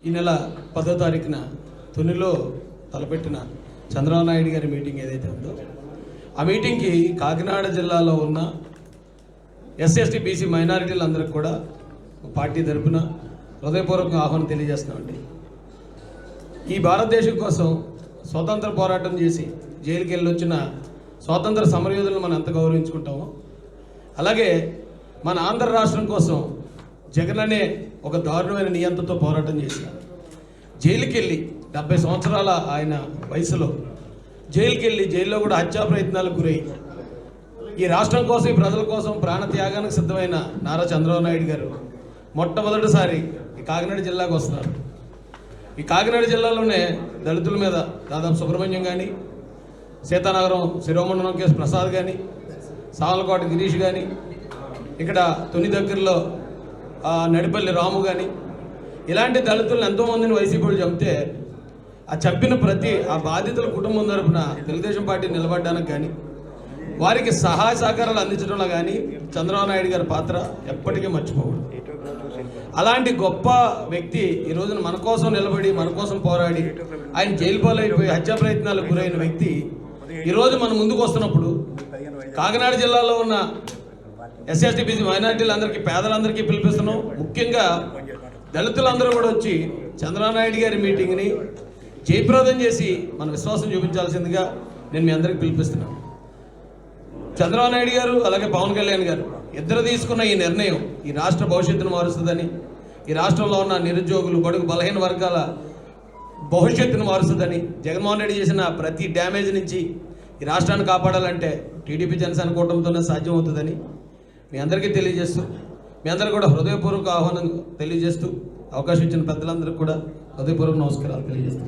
ఈ నెల 10వ తారీఖున తునిలో తలపెట్టిన చంద్రబాబు నాయుడు గారి మీటింగ్ ఏదైతే ఉందో ఆ మీటింగ్కి కాకినాడ జిల్లాలో ఉన్న ఎస్సీ బీసీ మైనారిటీలందరికీ కూడా పార్టీ తరపున హృదయపూర్వకంగా ఆహ్వానం తెలియజేస్తున్నామండి. ఈ భారతదేశం కోసం స్వాతంత్ర పోరాటం చేసి జైలుకి వెళ్ళి వచ్చిన స్వాతంత్ర సమరయోధులను మనం ఎంత గౌరవించుకుంటామో అలాగే మన ఆంధ్ర రాష్ట్రం కోసం జగన్ అనే ఒక దారుణమైన నియంత్రణతో పోరాటం చేశారు. జైలుకి వెళ్ళి 70 సంవత్సరాల ఆయన వయసులో జైలుకి వెళ్ళి జైల్లో కూడా హత్యా ప్రయత్నాలకు గురై ఈ రాష్ట్రం కోసం ఈ ప్రజల కోసం ప్రాణత్యాగానికి సిద్ధమైన నారా చంద్రబాబు నాయుడు గారు మొట్టమొదటిసారి ఈ కాకినాడ జిల్లాకు వస్తున్నారు. ఈ కాకినాడ జిల్లాలోనే దళితుల మీద దాదాపు సుబ్రహ్మణ్యం కానీ, సీతానగరం శిరోమండలం కేసు ప్రసాద్ కానీ, సావలకోట గిరీష్ కానీ, ఇక్కడ తుని దగ్గరలో నడిపల్లి రాము కానీ ఇలాంటి దళితులను ఎంతోమందిని వైసీపీలు చంపితే ఆ చంపిన ఆ బాధితుల కుటుంబం తరపున తెలుగుదేశం పార్టీ నిలబడడానికి కానీ వారికి సహాయ సహకారాలు అందించడంలో కానీ చంద్రబాబు నాయుడు గారి పాత్ర ఎప్పటికీ మర్చిపోకూడదు. అలాంటి గొప్ప వ్యక్తి ఈ రోజున మన కోసం నిలబడి మన కోసం పోరాడి ఆయన జైలు పాలైపోయి హత్యా ప్రయత్నాలకు గురైన వ్యక్తి ఈరోజు మన ముందుకు వస్తున్నప్పుడు కాకినాడ జిల్లాలో ఉన్న ఎస్సీ బీసీ మైనారిటీలందరికీ పేదలందరికీ పిలిపిస్తున్నాం. ముఖ్యంగా దళితులందరూ కూడా వచ్చి చంద్రబాబు నాయుడు గారి మీటింగ్ని జయప్రదం చేసి మన విశ్వాసం చూపించాల్సిందిగా నేను మీ అందరికీ పిలిపిస్తున్నాను. చంద్రబాబు నాయుడు గారు అలాగే పవన్ కళ్యాణ్ గారు ఇద్దరు తీసుకున్న ఈ నిర్ణయం ఈ రాష్ట్ర భవిష్యత్తును మారుస్తుందని, ఈ రాష్ట్రంలో ఉన్న నిరుద్యోగులు బడుగు బలహీన వర్గాల భవిష్యత్తును మారుస్తుందని, జగన్మోహన్ రెడ్డి చేసిన ప్రతి డ్యామేజ్ నుంచి ఈ రాష్ట్రాన్ని కాపాడాలంటే టీడీపీ జనసేన కూటమితోనే సాధ్యమవుతుందని మీ అందరికీ తెలియజేస్తూ, మీ అందరికీ కూడా హృదయపూర్వక ఆహ్వానం తెలియజేస్తూ అవకాశం ఇచ్చిన పెద్దలందరికీ కూడా హృదయపూర్వక నమస్కారాలు తెలియజేస్తూ.